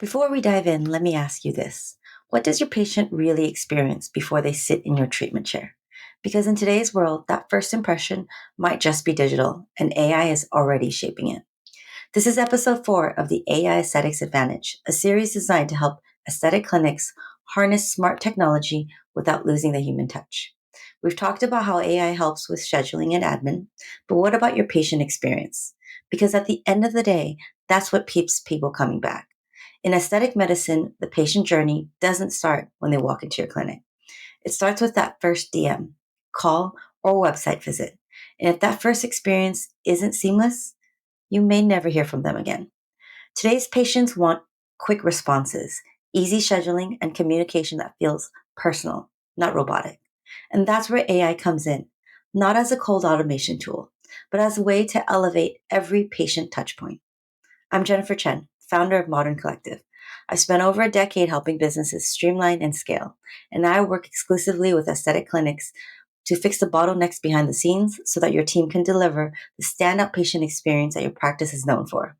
Before we dive in, let me ask you this. What does your patient really experience before they sit in your treatment chair? Because in today's world, that first impression might just be digital, and AI is already shaping it. This is episode 4 of the AI Aesthetics Advantage, a series designed to help aesthetic clinics harness smart technology without losing the human touch. We've talked about how AI helps with scheduling and admin, but what about your patient experience? Because at the end of the day, that's what keeps people coming back. In aesthetic medicine, the patient journey doesn't start when they walk into your clinic. It starts with that first DM, call, or website visit. And if that first experience isn't seamless, you may never hear from them again. Today's patients want quick responses, easy scheduling, and communication that feels personal, not robotic. And that's where AI comes in, not as a cold automation tool, but as a way to elevate every patient touchpoint. I'm Jennifer Chen, founder of Modern Collective. I've spent over a decade helping businesses streamline and scale, and I work exclusively with aesthetic clinics to fix the bottlenecks behind the scenes so that your team can deliver the standout patient experience that your practice is known for.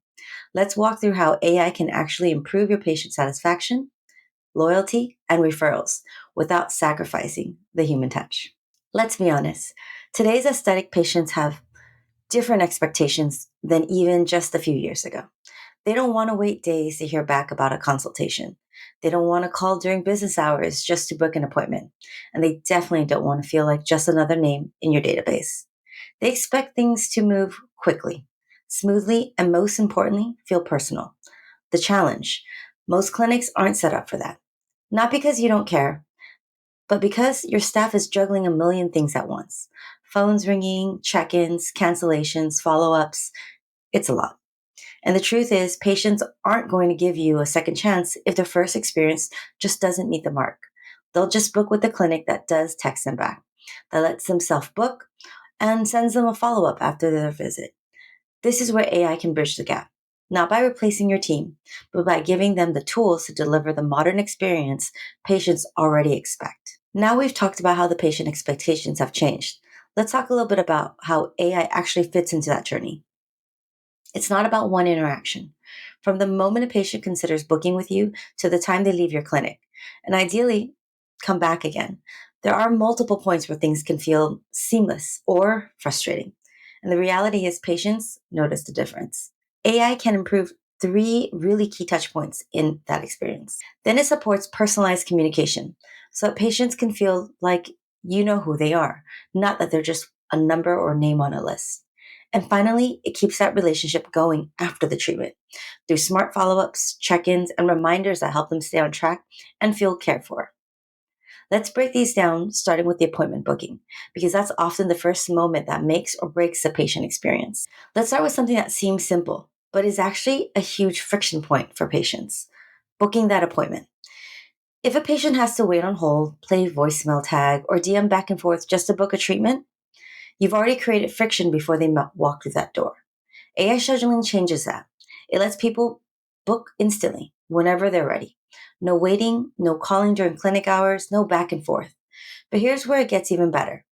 Let's walk through how AI can actually improve your patient satisfaction, loyalty, and referrals without sacrificing the human touch. Let's be honest, today's aesthetic patients have different expectations than even just a few years ago. They don't want to wait days to hear back about a consultation. They don't want to call during business hours just to book an appointment. And they definitely don't want to feel like just another name in your database. They expect things to move quickly, smoothly, and most importantly, feel personal. The challenge: most clinics aren't set up for that. Not because you don't care, but because your staff is juggling a million things at once. Phones ringing, check ins, cancellations, follow ups. It's a lot. And the truth is, patients aren't going to give you a second chance if their first experience just doesn't meet the mark. They'll just book with the clinic that does text them back, that lets them self book, and sends them a follow up after their visit. This is where AI can bridge the gap, not by replacing your team, but by giving them the tools to deliver the modern experience patients already expect. Now we've talked about how the patient expectations have changed. Let's talk a little bit about how AI actually fits into that journey. It's not about one interaction. From the moment a patient considers booking with you to the time they leave your clinic, and ideally come back again, there are multiple points where things can feel seamless or frustrating. And the reality is, patients notice the difference. AI can improve 3 really key touch points in that experience. Then it supports personalized communication so that patients can feel like you know who they are, not that they're just a number or name on a list. And finally, it keeps that relationship going after the treatment through smart follow ups, check ins, and reminders that help them stay on track and feel cared for. Let's break these down, starting with the appointment booking, because that's often the first moment that makes or breaks the patient experience. Let's start with something that seems simple, but is actually a huge friction point for patients: booking that appointment. If a patient has to wait on hold, play voicemail tag, or DM back and forth just to book a treatment, you've already created friction before they walk through that door. AI scheduling changes that. It lets people book instantly, whenever they're ready. No waiting, no calling during clinic hours, no back and forth. But here's where it gets even better.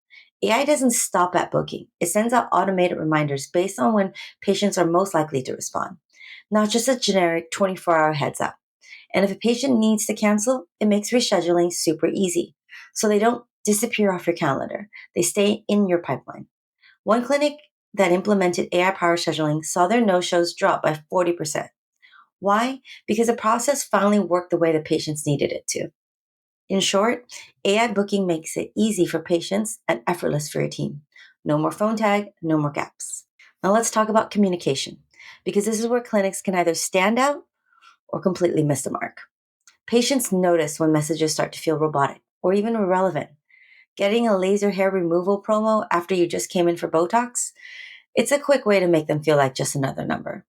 AI doesn't stop at booking. It sends out automated reminders based on when patients are most likely to respond, not just a generic 24-hour heads up. And if a patient needs to cancel, it makes rescheduling super easy. So they don't disappear off your calendar. They stay in your pipeline. One clinic that implemented AI powered scheduling saw their no shows drop by 40%. Why? Because the process finally worked the way the patients needed it to. In short, AI booking makes it easy for patients and effortless for your team. No more phone tag, no more gaps. Now let's talk about communication, because this is where clinics can either stand out or completely miss the mark. Patients notice when messages start to feel robotic or even irrelevant. Getting a laser hair removal promo after you just came in for Botox? It's a quick way to make them feel like just another number.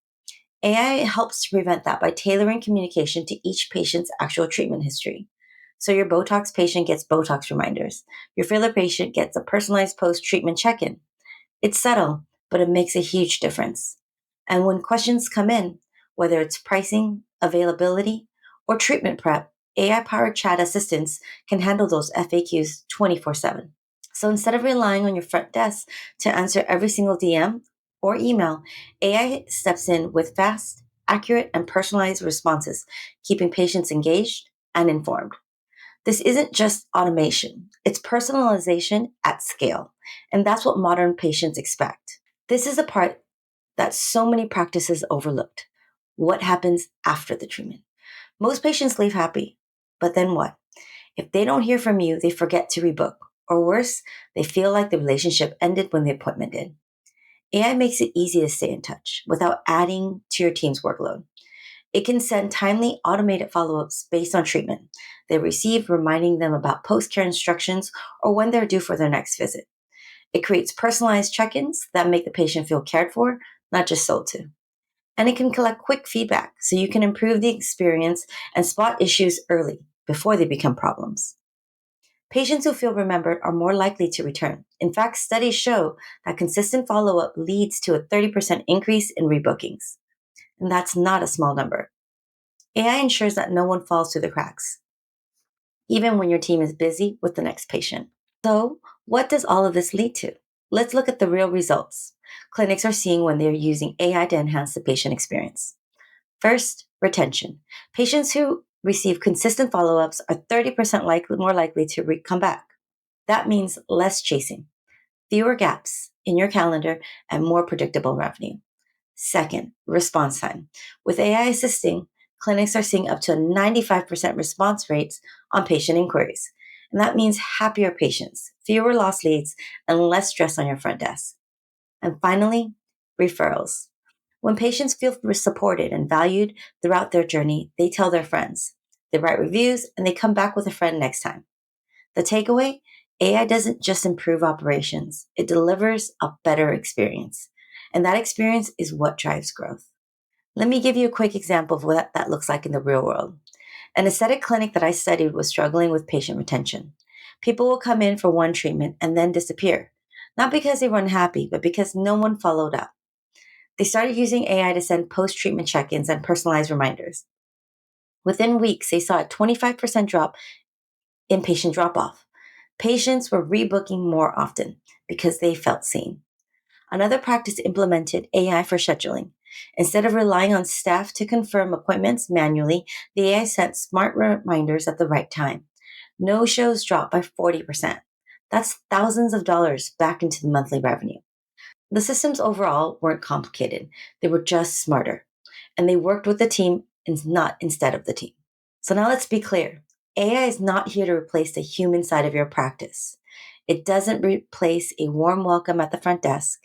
AI helps to prevent that by tailoring communication to each patient's actual treatment history. So your Botox patient gets Botox reminders. Your filler patient gets a personalized post-treatment check-in. It's subtle, but it makes a huge difference. And when questions come in, whether it's pricing, availability, or treatment prep, AI-powered chat assistants can handle those FAQs 24/7. So instead of relying on your front desk to answer every single DM or email, AI steps in with fast, accurate and personalized responses, keeping patients engaged and informed. This isn't just automation, it's personalization at scale. And that's what modern patients expect. This is the part that so many practices overlooked. What happens after the treatment? Most patients leave happy, but then what? If they don't hear from you, they forget to rebook. Or worse, they feel like the relationship ended when the appointment did. AI makes it easy to stay in touch without adding to your team's workload. It can send timely automated follow ups based on treatment they receive, reminding them about post care instructions or when they're due for their next visit. It creates personalized check ins that make the patient feel cared for, not just sold to. And it can collect quick feedback so you can improve the experience and spot issues early before they become problems. Patients who feel remembered are more likely to return. In fact, studies show that consistent follow up leads to a 30% increase in rebookings. And that's not a small number. AI ensures that no one falls through the cracks, even when your team is busy with the next patient. So, what does all of this lead to? Let's look at the real results clinics are seeing when they're using AI to enhance the patient experience. First, retention. Patients who receive consistent follow ups are 30% more likely to come back. That means less chasing, fewer gaps in your calendar, and more predictable revenue. Second, response time. With AI assisting, clinics are seeing up to a 95% response rates on patient inquiries. And that means happier patients, fewer lost leads, and less stress on your front desk. And finally, referrals. When patients feel supported and valued throughout their journey, they tell their friends. They write reviews and they come back with a friend next time. The takeaway, AI doesn't just improve operations, it delivers a better experience. And that experience is what drives growth. Let me give you a quick example of what that looks like in the real world. An aesthetic clinic that I studied was struggling with patient retention. People will come in for one treatment and then disappear, not because they were unhappy, but because no one followed up. They started using AI to send post treatment check ins and personalized reminders. Within weeks, they saw a 25% drop in patient drop off. Patients were rebooking more often because they felt seen. Another practice implemented AI for scheduling. Instead of relying on staff to confirm appointments manually, the AI sent smart reminders at the right time. No shows dropped by 40%. That's thousands of dollars back into the monthly revenue. The systems overall weren't complicated. They were just smarter. And they worked with the team and not instead of the team. So now let's be clear. AI is not here to replace the human side of your practice. It doesn't replace a warm welcome at the front desk.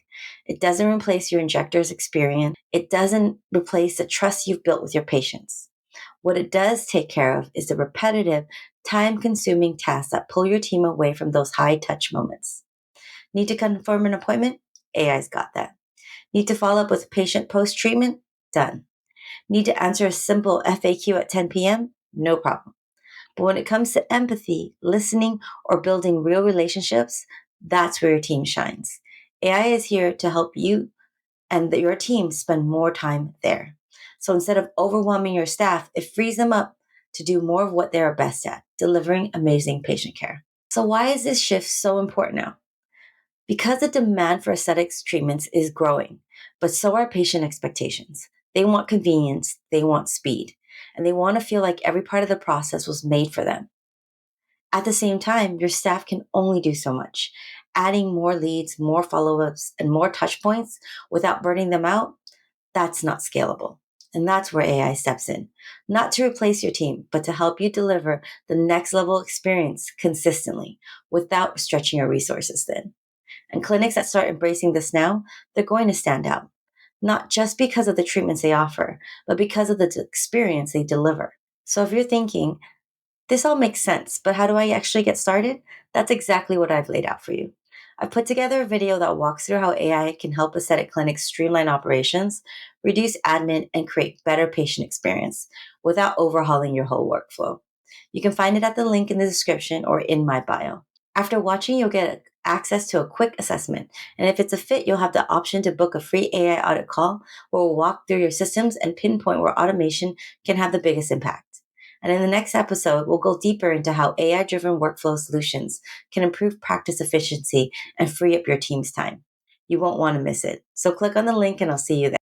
It doesn't replace your injector's experience. It doesn't replace the trust you've built with your patients. What it does take care of is the repetitive, time-consuming tasks that pull your team away from those high-touch moments. Need to confirm an appointment? AI's got that. Need to follow up with a patient post-treatment? Done. Need to answer a simple FAQ at 10 p.m.? No problem. But when it comes to empathy, listening, or building real relationships, that's where your team shines. AI is here to help you and your team spend more time there. So instead of overwhelming your staff, it frees them up to do more of what they are best at, delivering amazing patient care. So why is this shift so important now? Because the demand for aesthetics treatments is growing, but so are patient expectations. They want convenience, they want speed, and they want to feel like every part of the process was made for them. At the same time, your staff can only do so much. Adding more leads, more follow-ups, and more touch points without burning them out, that's not scalable. And that's where AI steps in, not to replace your team, but to help you deliver the next level experience consistently without stretching your resources thin. And clinics that start embracing this now, they're going to stand out, not just because of the treatments they offer, but because of the experience they deliver. So if you're thinking, this all makes sense, but how do I actually get started? That's exactly what I've laid out for you. I've put together a video that walks through how AI can help aesthetic clinics streamline operations, reduce admin, and create better patient experience without overhauling your whole workflow. You can find it at the link in the description or in my bio. After watching, you'll get access to a quick assessment. And if it's a fit, you'll have the option to book a free AI audit call where we'll walk through your systems and pinpoint where automation can have the biggest impact. And in the next episode, we'll go deeper into how AI-driven workflow solutions can improve practice efficiency and free up your team's time. You won't want to miss it. So click on the link and I'll see you there.